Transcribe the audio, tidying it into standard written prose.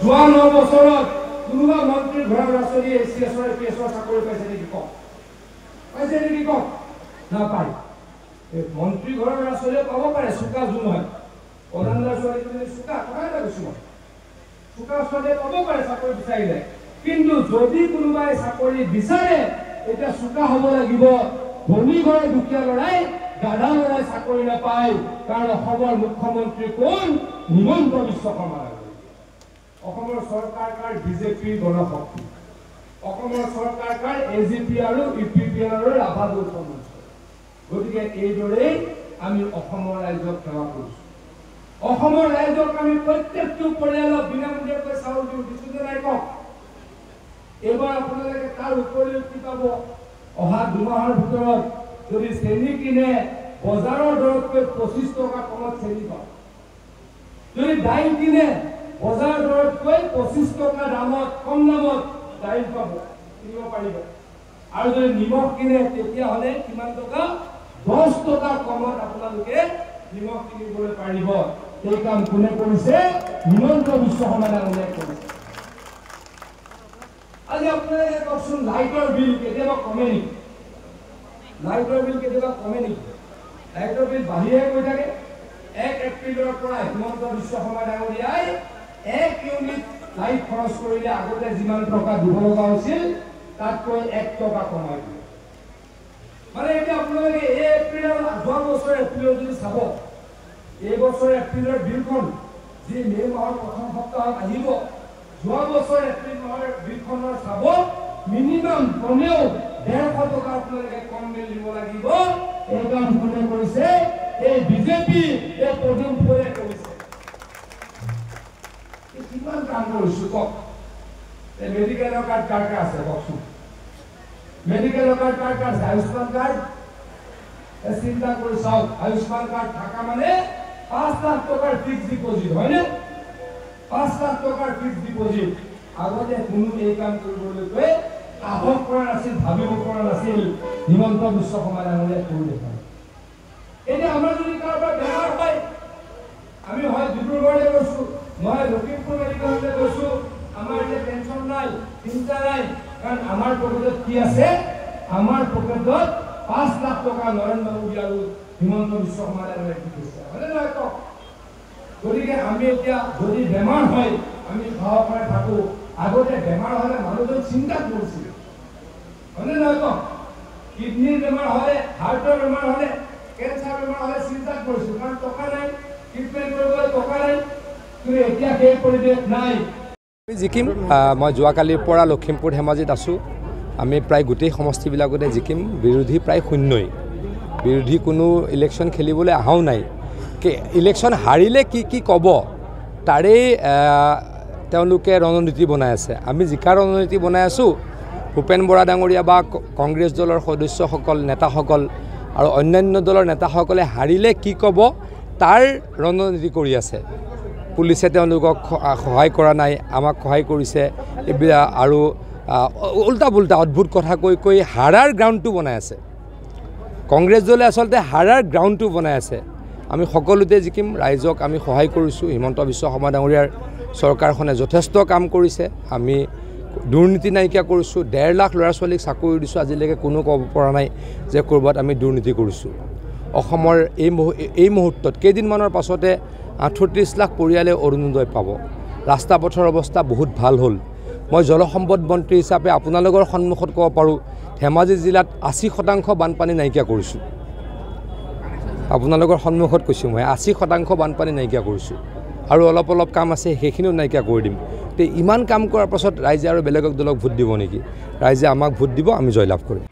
যোৱা 9 বছৰত কোনোবা মন্ত্ৰীৰ ঘৰৰ ল'ৰা-ছোৱালীয়ে এছিএছৰ পিএছৰ চাকৰি পাইছে নেকি কওক? পাইছে নেকি কওক? নাপায়। মন্ত্ৰী ঘৰৰ ল'ৰা-ছোৱালীয়ে পাব পাৰে, চোকা যোন হয়। প্ৰধান ল'ৰা-ছোৱালী চোকা কথা এটা কৈছো, চোকা ছোৱালীয়ে পাব পাৰে চাকৰি বিচাৰিলে। কিন্তু যদি কোনোবাই চাকৰি বিচাৰে, এতিয়া চোকা হ'ব লাগিব। ধনী ঘৰৰ দুখীয়া ল'ৰাই গাধা ল'ৰাই চাকৰি নাপায়, কাৰণ অসমৰ মুখ্যমন্ত্ৰী কোন? হিমন্ত বিশ্ব শৰ্মা। অসমৰ চৰকাৰ বিজেপিৰ গণশক্তি, অসমৰ চৰকাৰ এজিপি আৰু ইউপিপিএলৰ ৰাভাদুৰ মঞ্চ। গতিকে এইদৰেই আমি অসমৰ ৰাইজক সেৱা কৰিছো। অসমৰ ৰাইজক আমি প্ৰত্যেকটো পৰিয়ালক বিনামূলীয়াকৈ চাউল দিছো যে নাই কওক? এইবাৰ আপোনালোকে তাৰ উপৰিও কি পাব? অহা 2 মাহৰ ভিতৰত যদি চেনি কিনে বজাৰৰ দৰতকৈ 25 টকা কমত চেনি পাব। যদি দাইল কিনে বজাৰৰ দৰতকৈ 25 টকা দামত কম দামত দাইল পাব, কিনিব পাৰিব। আৰু যদি নিমখ কিনে তেতিয়াহ'লে কিমান টকা? 10 টকা কমত আপোনালোকে নিমখ কিনিবলৈ পাৰিব। এই কাম কোনে কৰিছে? হিমন্ত বিশ্ব শৰ্মা ডাঙৰীয়াই কৰিছে। আজি আপোনালোকে কওকচোন, লাইটৰ বিল কেতিয়াবা কমে নেকি? লাইটৰ বিল কেতিয়াবা কমে নেকি? লাইটৰ বিল বাঢ়িয়ে গৈ থাকে। 1 এপ্ৰিলৰ পৰা হিমন্ত বিশ্ব শৰ্মা ডাঙৰীয়াই 1 ইউনিট লাইট খৰচ কৰিলে আগতে যিমান টকা দিব লগা হৈছিল তাতকৈ 1 টকা কমাই দিলে। মানে এতিয়া আপোনালোকে এই এপ্ৰিলৰ যোৱা বছৰ এপ্ৰিলৰ যদি চাব, এই বছৰ এপ্ৰিলৰ বিলখন যি মে মাহৰ প্ৰথম সপ্তাহত আহিব, যোৱা বছৰ এপ্ৰিল মাহৰ বিলখনৰ চাব, মিনিমাম কমেও 150 টকা আপোনালোকে কম বিল দিব লাগিব। এই কাম কোনে কৰিছে? এই বিজেপি, এই পদুম ফুলে কৰিছে। কিমান কাম কৰিছো কওক? এই মেডিকেলৰ কাৰ্ড কাৰ কাৰ আছে কওকচোন? মেডিকেলৰ কাৰ্ড কাৰ কাৰ আছে? আয়ুষ্মান কাৰ্ড চিন্তা কৰি চাওক। আয়ুষ্মান কাৰ্ড থকা মানে 5 লাখ টকাৰ ফিক্স ডিপোজিট, হয়নে? 5 লাখ টকাৰ ফিক্স ডিপোজিট। আগতে কোনো এই কাম কৰিবলৈ সাহস কৰা নাছিল, ভাবিব পৰা নাছিল। হিমন্ত বিশ্ব শৰ্মা ডাঙৰীয়াই কৰি দেখায়। এতিয়া আমাৰ যদি কাৰোবাৰ বেমাৰ হয়, আমি হয় ডিব্ৰুগড়লৈ গৈছো, নহয় লখিমপুৰ মেডিকেললৈ গৈছো, আমাৰ এতিয়া টেনচন নাই, চিন্তা নাই, কাৰণ আমাৰ পকেটত কি আছে? আমাৰ পকেটত 5 লাখ টকা নৰেন্দ্ৰ মোদী আৰু হিমন্ত বিশ্ব শৰ্মা ডাঙৰীয়াই দি দিছে, হয়নে নহয় কওক? গতিকে আমি এতিয়া যদি বেমাৰ হয় আমি সাহসেৰে থাকো। আগতে বেমাৰ হ'লে মানুহজন চিন্তা কৰিছিল, হয়নে নহয় কওক? কিডনিৰ বেমাৰ হ'লে, হাৰ্টৰ বেমাৰ হ'লে, কেঞ্চাৰ বেমাৰ হ'লে চিন্তা কৰিছিল, কাৰণ টকা নাই, ট্ৰিটমেণ্ট কৰিবলৈ টকা নাই। কিন্তু এতিয়া সেই পৰিৱেশ নাই। জিকিম। মই যোৱাকালিৰ পৰা লখিমপুৰ ধেমাজিত আছোঁ। আমি প্ৰায় গোটেই সমষ্টিবিলাকতে জিকিম। বিৰোধী প্ৰায় শূন্যই। বিৰোধী কোনো ইলেকশ্যন খেলিবলৈ অহাও নাই। ইলেকশ্যন হাৰিলে কি কি ক'ব তাৰেই তেওঁলোকে ৰণনীতি বনাই আছে। আমি জিকাৰ ৰণনীতি বনাই আছোঁ। ভূপেন বৰা ডাঙৰীয়া বা কংগ্ৰেছ দলৰ সদস্যসকল, নেতাসকল আৰু অন্যান্য দলৰ নেতাসকলে হাৰিলে কি ক'ব তাৰ ৰণনীতি কৰি আছে। পুলিচে তেওঁলোকক সহায় কৰা নাই, আমাক সহায় কৰিছে, এইবিলাক আৰু উল্টা পুল্টা অদ্ভুত কথা কৈ কৈ হাৰাৰ গ্ৰাউণ্ডটো বনাই আছে। কংগ্ৰেছ দলে আচলতে হাৰাৰ গ্ৰাউণ্ডটো বনাই আছে। আমি সকলোতে জিকিম। ৰাইজক আমি সহায় কৰিছোঁ। হিমন্ত বিশ্ব শৰ্মা ডাঙৰীয়াৰ চৰকাৰখনে যথেষ্ট কাম কৰিছে। আমি দুৰ্নীতি নাইকিয়া কৰিছোঁ। 1.5 লাখ ল'ৰা ছোৱালীক চাকৰি দিছোঁ। আজিলৈকে কোনো ক'ব পৰা নাই যে ক'ৰবাত আমি দুৰ্নীতি কৰিছোঁ। অসমৰ এই মুহূৰ্তত কেইদিনমানৰ পাছতে 38 লাখ পৰিয়ালে অৰুণোদয় পাব। ৰাস্তা পথৰ অৱস্থা বহুত ভাল হ'ল। মই জলসম্পদ মন্ত্ৰী হিচাপে আপোনালোকৰ সন্মুখত ক'ব পাৰোঁ, ধেমাজি জিলাত 80% বানপানী নাইকিয়া কৰিছোঁ। আপোনালোকৰ সন্মুখত কৈছোঁ, মই 80% বানপানী নাইকিয়া কৰিছোঁ। আৰু অলপ অলপ কাম আছে, সেইখিনিও নাইকিয়া কৰি দিম। তে ইমান কাম কৰাৰ পাছত ৰাইজে আৰু বেলেগক দলক ভোট দিব নেকি? ৰাইজে আমাক ভোট দিব, আমি জয়লাভ কৰিম।